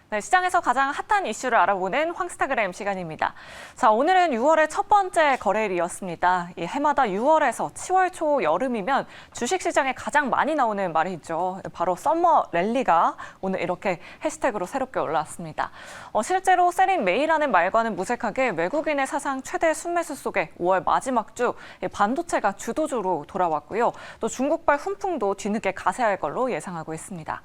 네, 시장에서 가장 핫한 이슈를 알아보는 황스타그램 시간입니다. 자, 오늘은 6월의 첫 번째 거래일이었습니다. 해마다 6월에서 10월 초 여름이면 주식시장에 가장 많이 나오는 말이 있죠. 바로 썸머 랠리가 오늘 이렇게 해시태그로 새롭게 올라왔습니다. 실제로 셀인 메이라는 말과는 무색하게 외국인의 사상 최대 순매수 속에 5월 마지막 주 반도체가 주도주로 돌아왔고요. 또 중국발 훈풍도 뒤늦게 가세할 걸로 예상하고 있습니다.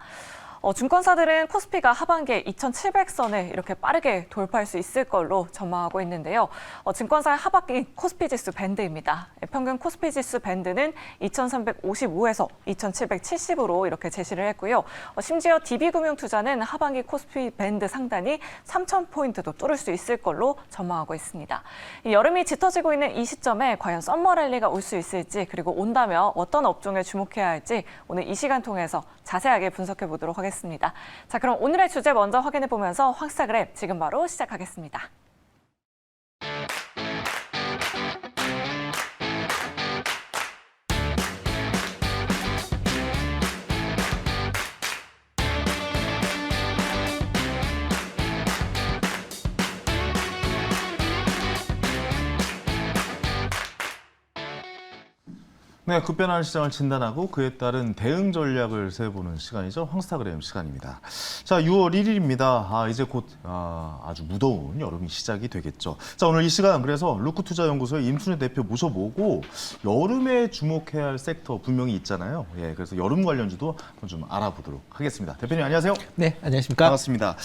증권사들은 코스피가 하반기에 2,700선을 이렇게 빠르게 돌파할 수 있을 걸로 전망하고 있는데요. 증권사의 하반기 코스피 지수 밴드입니다. 평균 코스피 지수 밴드는 2,355에서 2,770으로 이렇게 제시를 했고요. 심지어 DB금융투자는 하반기 코스피 밴드 상단이 3,000포인트도 뚫을 수 있을 걸로 전망하고 있습니다. 여름이 짙어지고 있는 이 시점에 과연 썸머 랠리가 올 수 있을지, 그리고 온다면 어떤 업종에 주목해야 할지 오늘 이 시간 통해서 자세하게 분석해 보도록 하겠습니다. 자, 그럼 오늘의 주제 먼저 확인해 보면서 황스타그램 지금 바로 시작하겠습니다. 네, 급변하는 시장을 진단하고 그에 따른 대응 전략을 세보는 시간이죠. 황스타그램 시간입니다. 자, 6월 1일입니다. 이제 곧 아주 무더운 여름이 시작이 되겠죠. 자, 오늘 이 시간 그래서 루크투자연구소의 임순애 대표 모셔보고 여름에 주목해야 할 섹터 분명히 있잖아요. 예, 그래서 여름 관련주도 한번 좀 알아보도록 하겠습니다. 대표님 안녕하세요. 네, 안녕하십니까. 반갑습니다.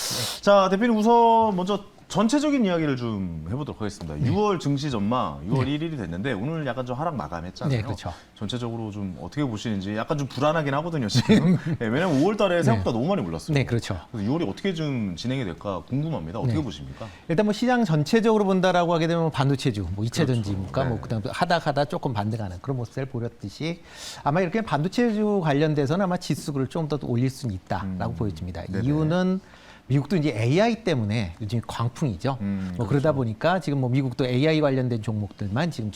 자, 대표님 우선 먼저 전체적인 이야기를 좀 해보도록 하겠습니다. 네. 6월 증시 전망, 6월 네. 1일이 됐는데 오늘 약간 좀 하락 마감했잖아요. 네, 그렇죠. 전체적으로 좀 어떻게 보시는지 약간 좀 불안하긴 하거든요, 지금. 네, 왜냐면 5월 달에 생각보다 너무 많이 올랐어요. 네, 그렇죠. 그래서 6월이 어떻게 좀 진행이 될까 궁금합니다. 어떻게 네. 보십니까? 일단 뭐 시장 전체적으로 본다라고 하게 되면 반도체주, 뭐 2차 그렇죠. 전지니까 네. 뭐 그다음 하다 조금 반등하는 그런 모습을 보였듯이 아마 이렇게 반도체주 관련돼서는 아마 지수를 좀 더 올릴 수는 있다라고 보여집니다. 네네. 이유는 미국도 이제 AI 때문에 요즘 광풍이죠. 뭐 그렇죠. 그러다 보니까 지금 뭐 미국도 AI 관련된 종목들만 지금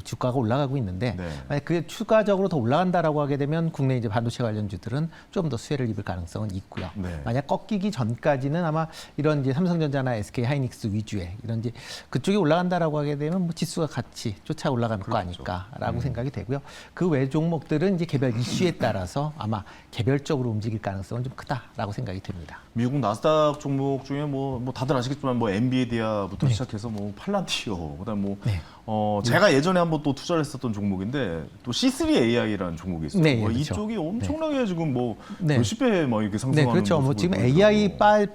주가가 올라가고 있는데 네. 만약 그게 추가적으로 더 올라간다라고 하게 되면 국내 이제 반도체 관련주들은 좀 더 수혜를 입을 가능성은 있고요. 네. 만약 꺾이기 전까지는 아마 이런 이제 삼성전자나 SK 하이닉스 위주의 이런 이제 그쪽이 올라간다라고 하게 되면 뭐 지수가 같이 쫓아 올라가는 거 그렇죠. 아닐까라고 생각이 되고요. 그 외 종목들은 이제 개별 이슈에 따라서 아마 개별적으로 움직일 가능성은 좀 크다라고 생각이 됩니다. 미국 나스닥 종목 중에 뭐 다들 아시겠지만 뭐 엔비디아부터 네. 시작해서 뭐 팔란티오, 그다음 뭐 네. 제가 예전에 한번 또 투자를 했었던 종목인데 또 C3 AI라는 종목이 있어요. 네, 그렇죠. 이쪽이 엄청나게 지금 뭐 네. 몇십 배 막 이렇게 상승하는 네, 그렇죠. 뭐 모습을 지금 보이더라고요. AI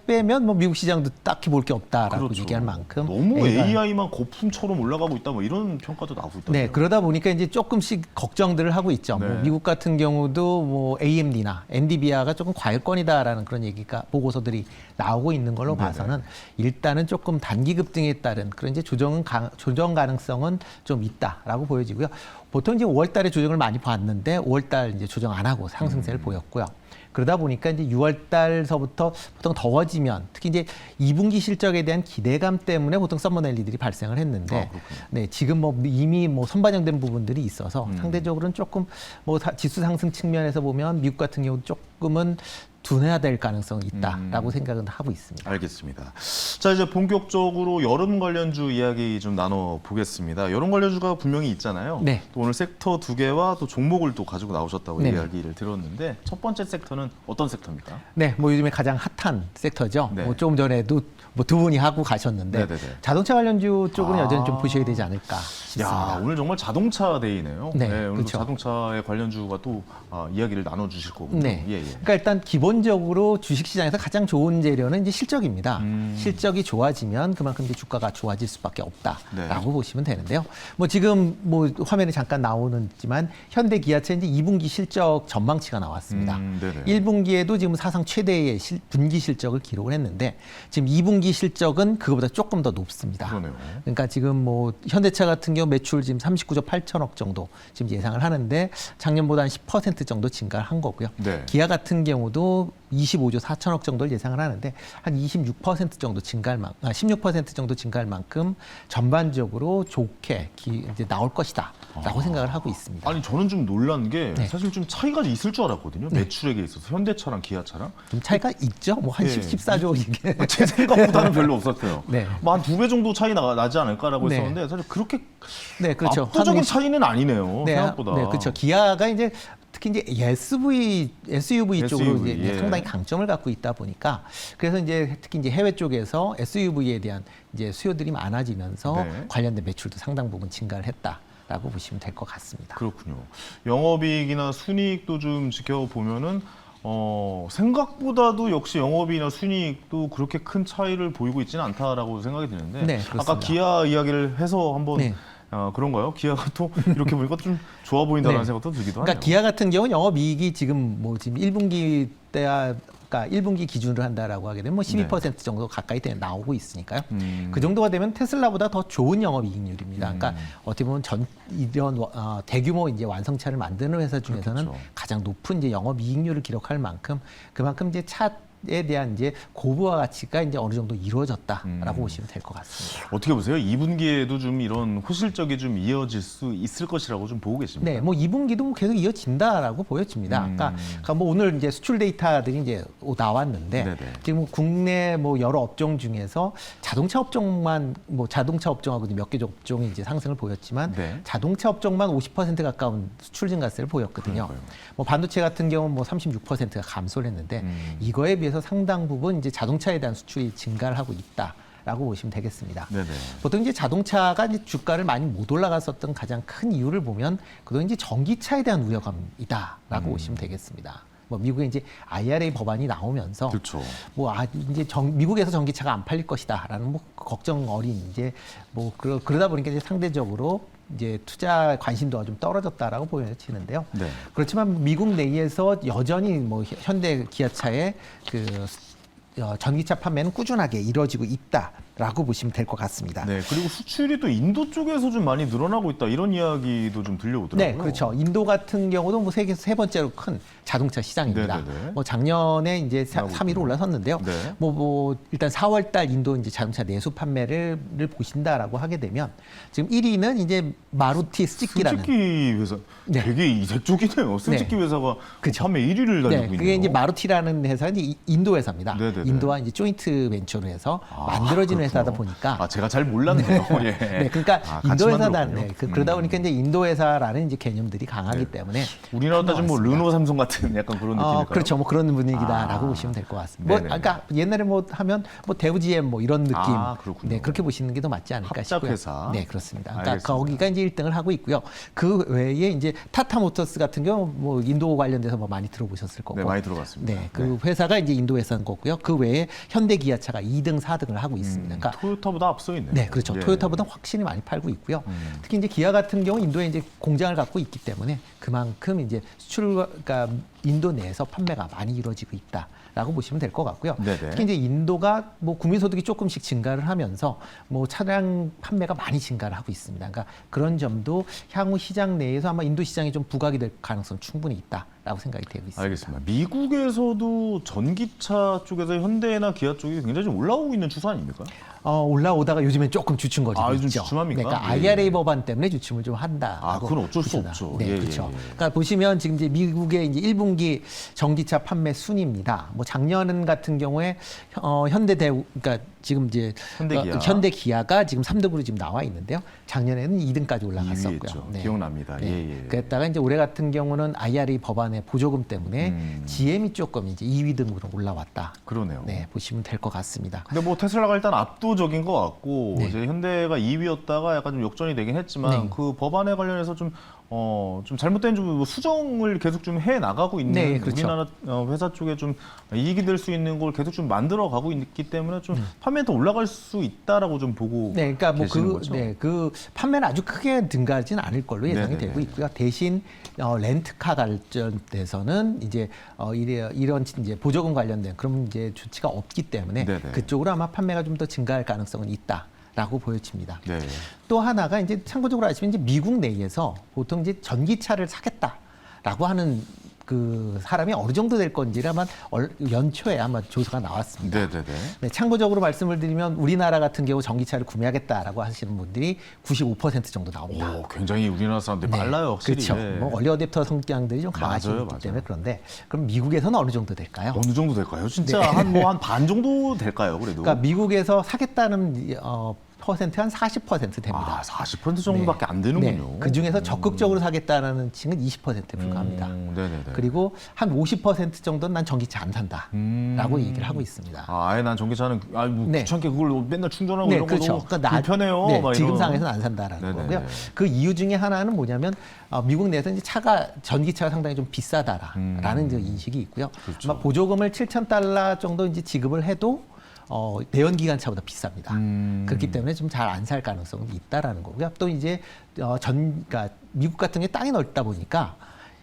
빼면 뭐 미국 시장도 딱히 볼 게 없다라고 그렇죠. 얘기할 만큼 너무 AI만 거품처럼 올라가고 있다 뭐 이런 평가도 나오고 있다. 네, 그러다 보니까 이제 조금씩 걱정들을 하고 있죠. 네. 뭐 미국 같은 경우도 뭐 AMD나 엔비디아가 조금 과열권이다라는 그런 얘기가 보고서들이 나오고 있는 걸로 네네. 봐서는 일단은 조금 단기 급등에 따른 그런 이제 조정 가능성은 좀 있다라고 보여지고요. 보통 이제 5월 달에 조정을 많이 봤는데 5월 달 이제 조정 안 하고 상승세를 보였고요. 그러다 보니까 이제 6월 달서부터 보통 더워지면 특히 이제 2분기 실적에 대한 기대감 때문에 보통 썸머 랠리들이 발생을 했는데 네, 지금 뭐 이미 뭐 선반영된 부분들이 있어서 상대적으로는 조금 뭐 지수 상승 측면에서 보면 미국 같은 경우 조금은 둔해야 될 가능성이 있다라고 생각은 하고 있습니다. 알겠습니다. 자, 이제 본격적으로 여름 관련주 이야기 좀 나눠 보겠습니다. 여름 관련주가 분명히 있잖아요. 네. 또 오늘 섹터 두 개와 또 종목을 또 가지고 나오셨다고 네네. 이야기를 들었는데 첫 번째 섹터는 어떤 섹터입니까? 네, 뭐 요즘에 가장 핫한 섹터죠. 네. 뭐 조금 전에도 뭐 두 분이 하고 가셨는데 네네네. 자동차 관련주 쪽은 여전히 좀 보셔야 되지 않을까 싶습니다. 야, 오늘 정말 자동차 데이네요. 네, 오늘 그렇죠. 자동차의 관련주가 또 이야기를 나눠 주실 거군요. 네. 예, 예. 그러니까 일단 기본적으로 주식시장에서 가장 좋은 재료는 이제 실적입니다. 실적이 좋아지면 그만큼 이제 주가가 좋아질 수밖에 없다라고 네. 보시면 되는데요. 뭐 지금 뭐 화면에 잠깐 나오는지만 현대 기아차 이제 2분기 실적 전망치가 나왔습니다. 네네. 1분기에도 지금 사상 최대의 분기 실적을 기록을 했는데 지금 2분기 실적은 그거보다 조금 더 높습니다. 그러네요. 그러니까 지금 뭐 현대차 같은 경우 매출 지금 39조 8천억 정도 지금 예상을 하는데 작년보다 한 10% 정도 증가를 한 거고요. 네. 기아 같은 경우도 25조 4천억 정도를 예상을 하는데 한 26% 정도 증가할 16% 정도 증가할 만큼 전반적으로 좋게 이제 나올 것이다라고 생각을 하고 있습니다. 아니 저는 좀 놀란 게 네. 사실 좀 차이가 있을 줄 알았거든요. 매출액에 있어서 현대차랑 기아차랑 좀 차이가 있죠? 뭐 한 예. 14조 이게. 제 생각보다는 별로 없었어요. 네. 뭐 한 2배 정도 차이 나지 않을까라고 네. 했었는데 사실 그렇게 네, 그렇죠. 압도적인 한 차이는 아니네요. 네, 생각보다. 네, 그렇죠. 기아가 이제 특히 이제 SUV 쪽으로 SUV, 이제 예. 상당히 강점을 갖고 있다 보니까 그래서 이제 특히 이제 해외 쪽에서 SUV에 대한 이제 수요들이 많아지면서 네. 관련된 매출도 상당 부분 증가를 했다라고 보시면 될 것 같습니다. 그렇군요. 영업이익이나 순이익도 좀 지켜보면은 생각보다도 역시 영업이익이나 순이익도 그렇게 큰 차이를 보이고 있지는 않다라고 생각이 드는데 네, 그렇습니다. 아까 기아 이야기를 해서 한번 네. 그런가요? 기아가 또 이렇게 보니까 좀 좋아 보인다는 네. 생각도 들기도 그러니까 하네요. 기아 같은 경우는 영업이익이 지금 뭐 지금 1분기 때야 그러니까 1분기 기준으로 한다라고 하게 되면 뭐 12% 정도 가까이 나오고 있으니까요. 그 정도가 되면 테슬라보다 더 좋은 영업이익률입니다. 그러니까 어떻게 보면 이런 대규모 이제 완성차를 만드는 회사 중에서는 그렇겠죠. 가장 높은 이제 영업이익률을 기록할 만큼 그만큼 이제 차에 대한 이제 고부화 가치가 이제 어느 정도 이루어졌다라고 보시면 될 것 같습니다. 어떻게 보세요? 2분기에도 좀 이런 호실적이 좀 이어질 수 있을 것이라고 좀 보고 계십니까? 네, 뭐 2분기도 뭐 계속 이어진다라고 보여집니다. 그러니까 뭐 오늘 이제 수출 데이터들이 이제 나왔는데 네네. 지금 뭐 국내 뭐 여러 업종 중에서 자동차 업종만 뭐 자동차 업종하고 몇 개 업종이 이제 상승을 보였지만 네. 자동차 업종만 50% 가까운 수출 증가세를 보였거든요. 그러니까요. 뭐 반도체 같은 경우는 뭐 36%가 감소를 했는데 이거에 비해서 상당 부분 이제 자동차에 대한 수출이 증가를 하고 있다라고 보시면 되겠습니다. 네네. 보통 이제 자동차가 이제 주가를 많이 못 올라갔었던 가장 큰 이유를 보면 그건 이제 전기차에 대한 우려감이다라고 보시면 되겠습니다. 뭐 미국에 이제 IRA 법안이 나오면서 그렇죠. 뭐 이제 미국에서 전기차가 안 팔릴 것이다라는 뭐 걱정 어린 이제 뭐 그러다 보니까 이제 상대적으로 이제 투자 관심도가 좀 떨어졌다라고 보여지는데요. 네. 그렇지만 미국 내에서 여전히 뭐 현대 기아차의 그 전기차 판매는 꾸준하게 이루어지고 있다라고 보시면 될 것 같습니다. 네. 그리고 수출이 또 인도 쪽에서 좀 많이 늘어나고 있다 이런 이야기도 좀 들려오더라고요. 네, 그렇죠. 인도 같은 경우도 뭐 세계에서 세 번째로 큰 자동차 시장입니다. 네네네. 뭐 작년에 이제 나오고 3위로 있군요. 올라섰는데요. 네. 뭐 일단 4월 달 인도 이제 자동차 내수 판매를 보신다라고 하게 되면 지금 1위는 이제 마루티 스즈키라는 스즈키 회사 네. 되게 이색적이네요. 스즈키 회사가 그쵸. 판매 1위를 달리고 네, 있네요. 그게 이제 마루티라는 회사는 이제 인도 회사입니다. 네네네. 인도와 이제 조인트 벤처로 해서 만들어지는 그렇구나. 회사다 보니까 제가 잘 몰랐네요. 예. 네, 그러니까 같이 인도 회사다. 만들었군요. 네, 그러다 보니까 이제 인도 회사라는 이제 개념들이 강하기 때문에 우리나라 따지면 뭐 나왔습니다. 르노, 삼성 같은 약간 그런 느낌일까요? 그렇죠. 뭐 그런 분위기다라고 보시면 될 것 같습니다. 뭐 네네네. 아까 옛날에 뭐 하면 뭐 대우 GM 뭐 이런 느낌. 그렇군요. 네, 그렇게 보시는 게 더 맞지 않을까 합작 싶고요. 회사. 네, 그렇습니다. 그러니까 알겠습니다. 거기가 이제 1등을 하고 있고요. 그 외에 이제 타타 모터스 같은 경우 뭐 인도 관련돼서 뭐 많이 들어보셨을 거고. 네, 많이 들어봤습니다. 네, 그 회사가 이제 인도 회사인 거고요. 그 외에 현대 기아차가 2등, 4등을 하고 있습니다. 그러니까 토요타보다 앞서 있네요. 네, 그렇죠. 예. 토요타보다 확실히 많이 팔고 있고요. 특히 이제 기아 같은 경우 인도에 이제 공장을 갖고 있기 때문에 그만큼 이제 그러니까 인도 내에서 판매가 많이 이루어지고 있다라고 보시면 될 것 같고요. 네네. 특히 이제 인도가 뭐 국민 소득이 조금씩 증가를 하면서 뭐 차량 판매가 많이 증가를 하고 있습니다. 그러니까 그런 점도 향후 시장 내에서 아마 인도 시장이 좀 부각이 될 가능성 충분히 있다라고 생각이 되고 있습니다. 알겠습니다. 미국에서도 전기차 쪽에서 현대나 기아 쪽이 굉장히 좀 올라오고 있는 추세 아닙니까? 올라오다가 요즘엔 조금 주춤 거지고 요즘 있죠. 주춤합니까? 네, 그러니까 예, IRA 예. 법안 때문에 주춤을 좀 한다. 그건 어쩔 수 없죠. 네, 예, 그렇죠. 예, 예. 그러니까 보시면 지금 이제 미국의 이제 1분기 전기차 판매 순입니다. 뭐 작년 같은 경우에 그러니까 지금 이제 현대 기아가 지금 3등으로 지금 나와 있는데요. 작년에는 2등까지 2위였죠. 올라갔었고요. 기억납니다. 네. 예, 예. 그랬다가 이제 올해 같은 경우는 IRA 법안의 보조금 때문에 GM이 조금 이제 2위 등으로 올라왔다. 그러네요. 네, 보시면 될 것 같습니다. 근데 뭐 테슬라가 일단 압도적인 것 같고 네. 이제 현대가 2위였다가 약간 좀 역전이 되긴 했지만 네. 그 법안에 관련해서 좀 잘못된 좀 수정을 계속 좀 해 나가고 있는 네, 그렇죠. 우리나라 회사 쪽에 좀 이익이 될 수 있는 걸 계속 좀 만들어 가고 있기 때문에 좀 판매는 더 올라갈 수 있다라고 좀 보고 네, 그러니까 뭐 계시는 거죠. 그 판매는 아주 크게 증가하지는 않을 걸로 예상이 네네네. 되고 있고요. 대신 렌트카 관련돼서는 이제 이런 이제 보조금 관련된 그런 이제 조치가 없기 때문에 네네. 그쪽으로 아마 판매가 좀 더 증가할 가능성은 있다라고 보여집니다. 네. 또 하나가 이제 참고적으로 아시면 이제 미국 내에서 보통 이제 전기차를 사겠다라고 하는 그 사람이 어느 정도 될 건지를 아마 연초에 아마 조사가 나왔습니다. 네네네. 네, 참고적으로 말씀을 드리면 우리나라 같은 경우 전기차를 구매하겠다라고 하시는 분들이 95% 정도 나옵니다. 오, 굉장히 우리나라 사람들이 빨라요, 확실히. 그렇죠. 예. 뭐 얼리 어댑터 성향들이 좀 강하시기 맞아요. 때문에 그런데 그럼 미국에서는 어느 정도 될까요? 어느 정도 될까요? 진짜 네. 한 반 정도 될까요, 그래도? 그러니까 미국에서 사겠다는 퍼센트 한 40% 됩니다. 아, 40% 정도밖에 안 되는군요. 그 중에서 적극적으로 사겠다는 층은 20%에 불과합니다. 네네네. 그리고 한 50% 정도는 난 전기차 안 산다라고 얘기를 하고 있습니다. 아예 난 전기차는 뭐 네. 귀찮게 그걸 맨날 충전하고 네, 이런 거 그렇죠. 너무 불편해요. 네, 막 지금 이런. 상황에서는 안 산다라는 네네네. 거고요. 그 이유 중에 하나는 뭐냐면 미국 내에서 이제 전기차가 상당히 좀 비싸다라는 이제 인식이 있고요. 그렇죠. 아마 보조금을 $7,000 정도 이제 지급을 해도 내연기관차보다 비쌉니다. 그렇기 때문에 좀 잘 안 살 가능성이 있다라는 거고요. 또 이제 그러니까 미국 같은 게 땅이 넓다 보니까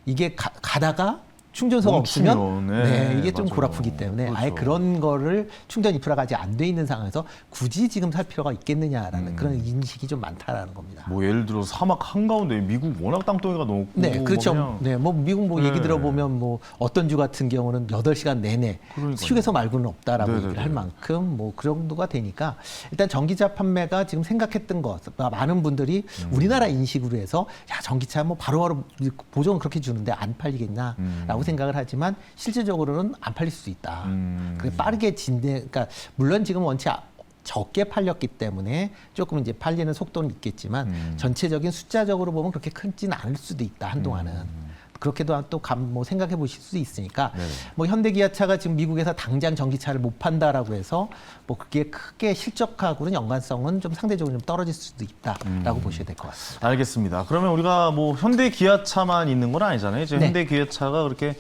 이게 가다가 충전소가 멈추면, 없으면 네, 이게 좀 맞아요. 골아프기 때문에 아예 그렇죠. 그런 거를 충전 인프라가 아직 안 돼 있는 상황에서 굳이 지금 살 필요가 있겠느냐라는 그런 인식이 좀 많다라는 겁니다. 뭐 예를 들어 사막 한가운데 미국 워낙 땅덩이가 높고 네, 그렇죠. 뭐 그냥 네, 뭐 미국 뭐 얘기 네. 들어보면 뭐 어떤 주 같은 경우는 8시간 내내 그러니까요. 휴게소 말고는 없다라고 네네네. 얘기를 할 만큼 뭐 그 정도가 되니까 일단 전기차 판매가 지금 생각했던 것 많은 분들이 우리나라 인식으로 해서 야 전기차 뭐 바로바로 보조금 그렇게 주는데 안 팔리겠냐라고 생각을 하지만 실질적으로는 안 팔릴 수도 있다. 그게 빠르게 그러니까 물론 지금 원체 적게 팔렸기 때문에 조금 이제 팔리는 속도는 있겠지만 전체적인 숫자적으로 보면 그렇게 크지는 않을 수도 있다 한동안은. 그렇게도 또 뭐 생각해 보실 수도 있으니까 네네. 뭐 현대기아차가 지금 미국에서 당장 전기차를 못 판다라고 해서 뭐 그게 크게 실적하고는 연관성은 좀 상대적으로 좀 떨어질 수도 있다라고 보셔야 될 것 같습니다. 알겠습니다. 그러면 우리가 뭐 현대 기아차만 있는 건 아니잖아요. 이제 네. 현대 기아차가 그렇게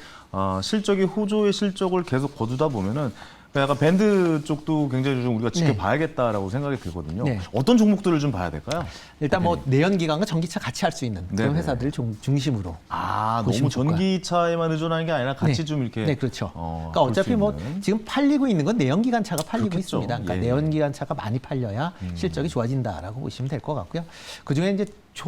실적이 호조의 실적을 계속 거두다 보면은 약간 밴드 쪽도 굉장히 좀 우리가 지켜봐야겠다라고 생각이 들거든요. 네. 어떤 종목들을 좀 봐야 될까요? 일단 뭐 내연기관과 전기차 같이 할 수 있는 그런 네네. 회사들을 중심으로 너무 보시면 좋을 거예요. 전기차에만 의존하는 게 아니라 같이 네. 좀 이렇게 네, 그렇죠. 그러니까 볼 어차피 수 뭐 있는. 지금 팔리고 있는 건 내연기관차가 팔리고 그렇겠죠. 있습니다. 그러니까 예. 내연기관차가 많이 팔려야 실적이 좋아진다라고 보시면 될 것 같고요. 그 중에 이제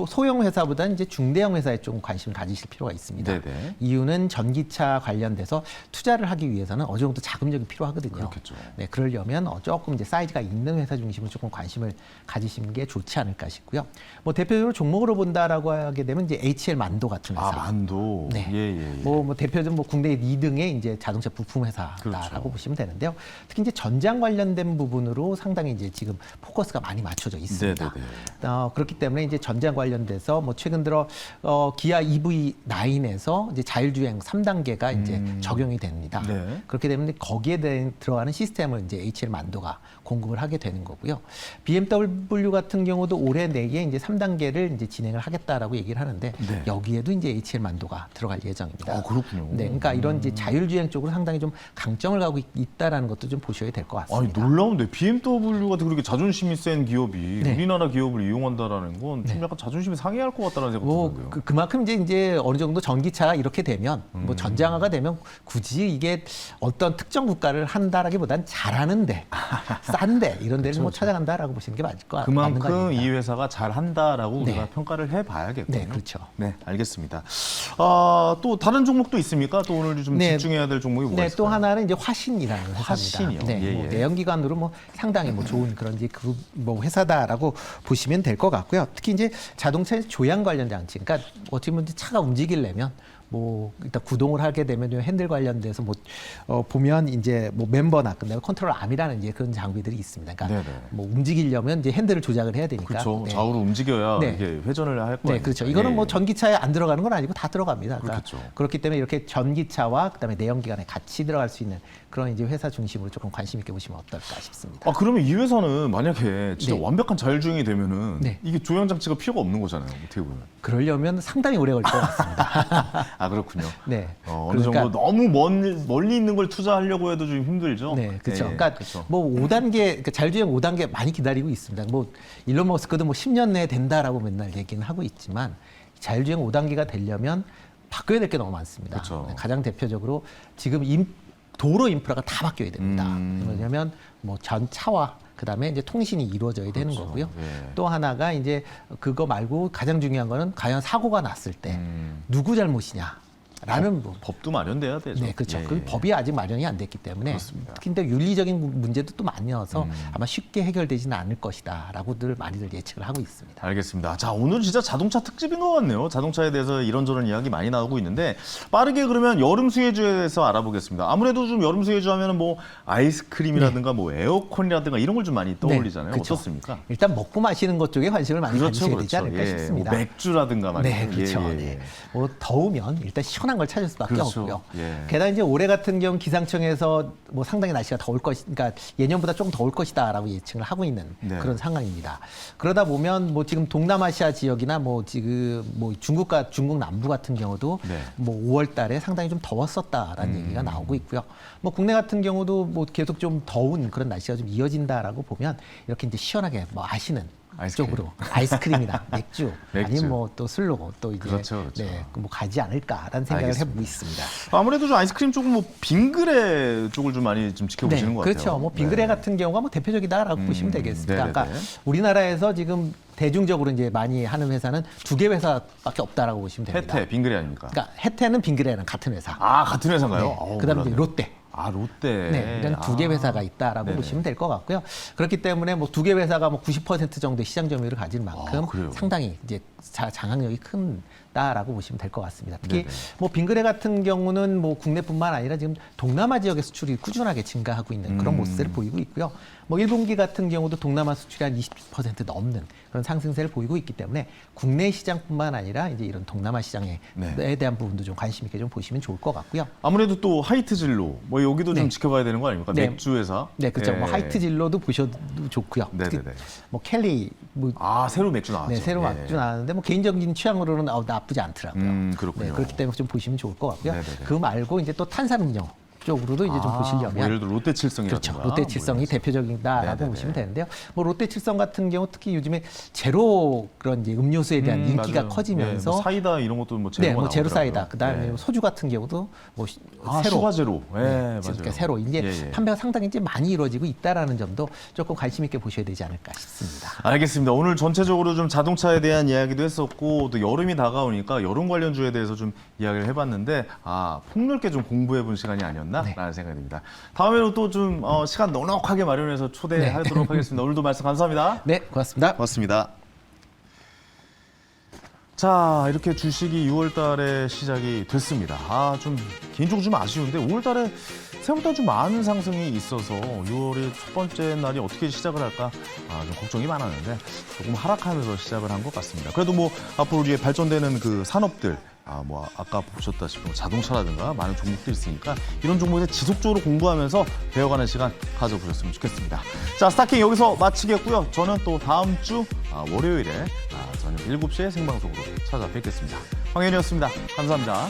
소형 회사보다는 이제 중대형 회사에 좀 관심을 가지실 필요가 있습니다. 네네. 이유는 전기차 관련돼서 투자를 하기 위해서는 어느 정도 자금력이 필요하거든요. 그렇겠죠. 네, 그러려면 조금 이제 사이즈가 있는 회사 중심으로 조금 관심을 가지시는 게 좋지 않을까 싶고요. 뭐 대표적으로 종목으로 본다라고 하게 되면 이제 HL 만도 같은 회사. 만도. 네. 예. 뭐 대표적인 뭐 국내 2등의 이제 자동차 부품 회사라고 그렇죠. 보시면 되는데요. 특히 이제 전장 관련된 부분으로 상당히 이제 지금 포커스가 많이 맞춰져 있습니다. 네네네. 그렇기 때문에 이제 전장 관련돼서 뭐 최근 들어 기아 EV9에서 이제 자율주행 3단계가 이제 적용이 됩니다. 네. 그렇게 되면 거기에 들어가는 시스템을 이제 HL 만도가 공급을 하게 되는 거고요. BMW 같은 경우도 올해 내에 이제 3단계를 이제 진행을 하겠다라고 얘기를 하는데 네. 여기에도 이제 HL 만도가 들어갈 예정입니다. 그렇군요. 네, 그러니까 이런 이제 자율주행 쪽으로 상당히 좀 강점을 가고 있다라는 것도 좀 보셔야 될 것 아니 같습니다. 놀라운데 BMW 같은 그렇게 자존심이 센 기업이 네. 우리나라 기업을 이용한다라는 건 좀 약간 자존심이 상해할 것 같다는 생각이 뭐 드는데요. 그만큼 이제 어느 정도 전기차가 이렇게 되면 뭐 전장화가 되면 굳이 이게 어떤 특정 국가를 한다라기보단 잘하는데 싼데 이런 데를 뭐 찾아간다라고 보시는 게 맞을 것 맞는 거 그만큼 아닙니까? 이 회사가 잘한다라고 네. 우리가 평가를 해봐야겠군요. 네, 그렇죠. 네, 알겠습니다. 또 다른 종목도 있습니까? 또 오늘 좀 네. 집중해야 될 종목이 뭐가 네, 있을까요? 또 하나는 이제 화신이라는 회사입니다. 화신이요? 네, 예, 뭐 예. 내연기관으로 뭐 상당히 뭐 좋은 그런 이제 뭐 회사다라고 보시면 될 것 같고요. 특히 이제 자동차 조향 관련 장치, 그러니까 어떻게 보면 차가 움직이려면 뭐 일단 구동을 하게 되면 핸들 관련돼서 뭐 보면 이제 뭐 멤버나 그다음에 컨트롤 암이라는 이제 그런 장비들이 있습니다. 그러니까 네네. 뭐 움직이려면 이제 핸들을 조작을 해야 되니까. 그렇죠. 네. 좌우로 움직여야 네. 이게 회전을 할 네, 거예요. 그렇죠. 이거는 뭐 전기차에 안 들어가는 건 아니고 다 들어갑니다. 그러니까 그렇겠죠. 그렇기 때문에 이렇게 전기차와 그다음에 내연기관에 같이 들어갈 수 있는 그런 이제 회사 중심으로 조금 관심 있게 보시면 어떨까 싶습니다. 그러면 이 회사는 만약에 진짜 네. 완벽한 자율주행이 되면은 네. 이게 조향 장치가 필요가 없는 거잖아요. 어떻게 보면. 그러려면 상당히 오래 걸릴 것 같습니다. 그렇군요. 네. 어느 정도 너무 멀리 있는 걸 투자하려고 해도 좀 힘들죠. 네, 그렇죠. 예, 그러니까 그렇죠. 뭐 5단계, 그러니까 자율주행 5단계 많이 기다리고 있습니다. 뭐 일론 머스크도 뭐 10년 내에 된다라고 맨날 얘기는 하고 있지만 자율주행 5단계가 되려면 바뀌어야 될 게 너무 많습니다. 그렇죠. 네, 가장 대표적으로 지금 도로 인프라가 다 바뀌어야 됩니다. 왜냐하면 뭐 전차와 그다음에 이제 통신이 이루어져야 되는 그렇죠. 거고요. 예. 또 하나가 이제 그거 말고 가장 중요한 거는 과연 사고가 났을 때 누구 잘못이냐? 라는 뭐 법도 마련돼야 되죠. 네, 그렇죠. 예, 그 예. 법이 아직 마련이 안 됐기 때문에 그렇습니다. 특히 근데 윤리적인 문제도 또 많이어서 아마 쉽게 해결되지는 않을 것이다라고들 많이들 예측을 하고 있습니다. 알겠습니다. 자, 오늘 진짜 자동차 특집인 것 같네요. 자동차에 대해서 이런저런 이야기 많이 나오고 있는데 빠르게 그러면 여름 수혜주에 대해서 알아보겠습니다. 아무래도 좀 여름 수혜주 하면은 뭐 아이스크림이라든가 뭐 에어컨이라든가 이런 걸 좀 많이 떠올리잖아요. 네, 그렇죠. 어떻습니까? 일단 먹고 마시는 것 쪽에 관심을 많이 가지셔야 되지 않을까 예, 싶습니다. 뭐 맥주라든가 말이죠. 네, 그렇죠. 예, 예, 예. 네. 뭐 더우면 일단 시원한 걸 찾을 수밖에 그렇죠. 없고요. 예. 게다가 이제 올해 같은 경우 기상청에서 뭐 상당히 날씨가 더울 그러니까 예년보다 조금 더울 것이다라고 예측을 하고 있는 네. 그런 상황입니다. 그러다 보면 뭐 지금 동남아시아 지역이나 뭐 지금 뭐 중국 남부 같은 경우도 네. 뭐 5월달에 상당히 좀 더웠었다라는 얘기가 나오고 있고요. 뭐 국내 같은 경우도 뭐 계속 좀 더운 그런 날씨가 좀 이어진다라고 보면 이렇게 이제 시원하게 뭐 아시는 아이스크림. 쪽으로 아이스크림이나 맥주, 맥주. 아니면 뭐 또 술로 또 이제 그렇죠, 그렇죠. 네, 뭐 가지 않을까라는 생각을 알겠습니다. 해보고 있습니다. 아무래도 좀 아이스크림 쪽은 뭐 빙그레 쪽을 좀 많이 좀 지켜보시는 것 같아요. 그렇죠. 뭐 빙그레 네. 같은 경우가 뭐 대표적이다라고 보시면 되겠습니다. 네네네. 그러니까 우리나라에서 지금 대중적으로 이제 많이 하는 회사는 2개 회사밖에 없다라고 보시면 됩니다. 혜태, 빙그레 아닙니까? 그러니까 혜태는 빙그레랑 같은 회사. 아, 같은 회사인가요? 네. 어우, 그다음에 이제 몰랐네요. 롯데. 아, 롯데. 네, 이런 2개 회사가 있다라고 네네. 보시면 될 것 같고요. 그렇기 때문에 뭐 2개 회사가 뭐 90% 정도의 시장 점유율을 가질 만큼 그래요? 상당히 이제 장악력이 큰다라고 보시면 될 것 같습니다. 특히 네네. 뭐 빙그레 같은 경우는 뭐 국내뿐만 아니라 지금 동남아 지역의 수출이 꾸준하게 증가하고 있는 그런 모습을 보이고 있고요. 뭐 1분기 같은 경우도 동남아 수출이 한 20% 넘는 그런 상승세를 보이고 있기 때문에 국내 시장뿐만 아니라 이제 이런 동남아 시장에 네. 대한 부분도 좀 관심 있게 좀 보시면 좋을 것 같고요. 아무래도 또 하이트 진로 뭐 여기도 좀 네. 지켜봐야 되는 거 아닙니까? 네. 맥주 회사. 네, 그렇죠. 예. 뭐 하이트 진로도 보셔도 좋고요. 특히 네네네. 뭐 켈리 뭐 아, 새로 맥주 나왔죠. 네, 새로 예. 맥주 나왔는데 뭐 개인적인 취향으로는 나쁘지 않더라고요. 그렇군요. 네, 그렇기 때문에 좀 보시면 좋을 것 같고요. 네네네. 그 말고 이제 또 탄산음료 쪽으로도 이제 좀 뭐 보시려면 예를 들어 롯데칠성이라든가. 그렇죠. 롯데칠성이 뭐 대표적이다라고 네네네. 보시면 되는데요. 뭐 롯데칠성 같은 경우 특히 요즘에 제로 그런 이제 음료수에 대한 인기가 맞아요. 커지면서 예, 뭐 사이다 이런 것도 뭐 제로가 네, 뭐 제로 나오더라고요. 사이다. 그다음에 예. 소주 같은 경우도 뭐 아, 새로 슈가 제로. 예, 맞아요. 그러니까 새로 이제 예, 예. 판매가 상당히 이제 많이 이루어지고 있다라는 점도 조금 관심 있게 보셔야 되지 않을까 싶습니다. 알겠습니다. 오늘 전체적으로 좀 자동차에 대한 이야기도 했었고 또 여름이 다가오니까 여름 관련주에 대해서 좀 이야기를 해봤는데 폭넓게 좀 공부해본 시간이 아니었나라는 생각이 듭니다. 다음에는 또 좀 시간 넉넉하게 마련해서 초대하도록 하겠습니다. 오늘도 말씀 감사합니다. 네, 고맙습니다. 고맙습니다. 자, 이렇게 주식이 6월 달에 시작이 됐습니다. 좀 개인적으로 좀 아쉬운데 5월 달에 생각보다 좀 많은 상승이 있어서 6월이 첫 번째 날이 어떻게 시작을 할까 좀 걱정이 많았는데 조금 하락하면서 시작을 한 것 같습니다. 그래도 뭐 앞으로 우리의 발전되는 그 산업들 뭐 아까 보셨다시피 자동차라든가 많은 종목들이 있으니까 이런 종목에 지속적으로 공부하면서 배워가는 시간 가져보셨으면 좋겠습니다. 자, 스타킹 여기서 마치겠고요. 저는 또 다음 주 월요일에 저녁 7시에 생방송으로 찾아뵙겠습니다. 황현이었습니다. 감사합니다.